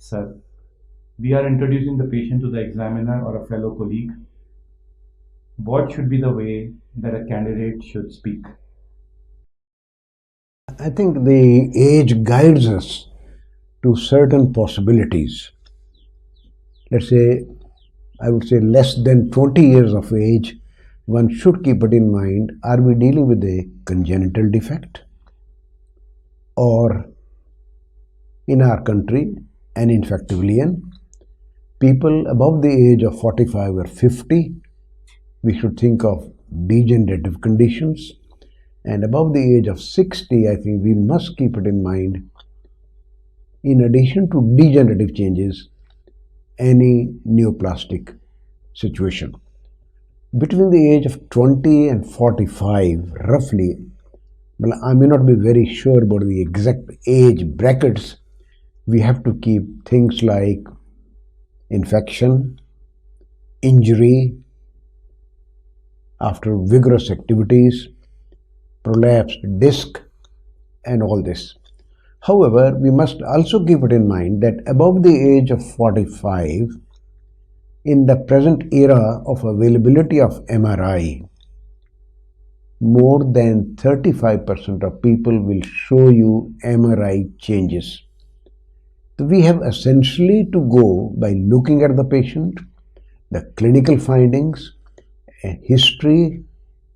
Sir, we are introducing the patient to the examiner or a fellow colleague. What should be the way that a candidate should speak? I think the age guides us to certain possibilities. Let's say, I would say less than 20 years of age, one should keep it in mind, are we dealing with a congenital defect? Or in our country, an infectivilian? People above the age of 45 or 50, we should think of degenerative conditions. And above the age of 60, I think we must keep it in mind, in addition to degenerative changes, any neoplastic situation. Between the age of 20 and 45, roughly, well, I may not be very sure about the exact age brackets, we have to keep things like infection, injury after vigorous activities, prolapsed disc, and all this. However, we must also keep it in mind that above the age of 45, in the present era of availability of MRI, more than 35% of people will show you MRI changes. So we have essentially to go by looking at the patient, the clinical findings, history,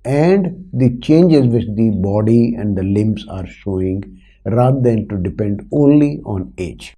and the changes which the body and the limbs are showing, rather than to depend only on age.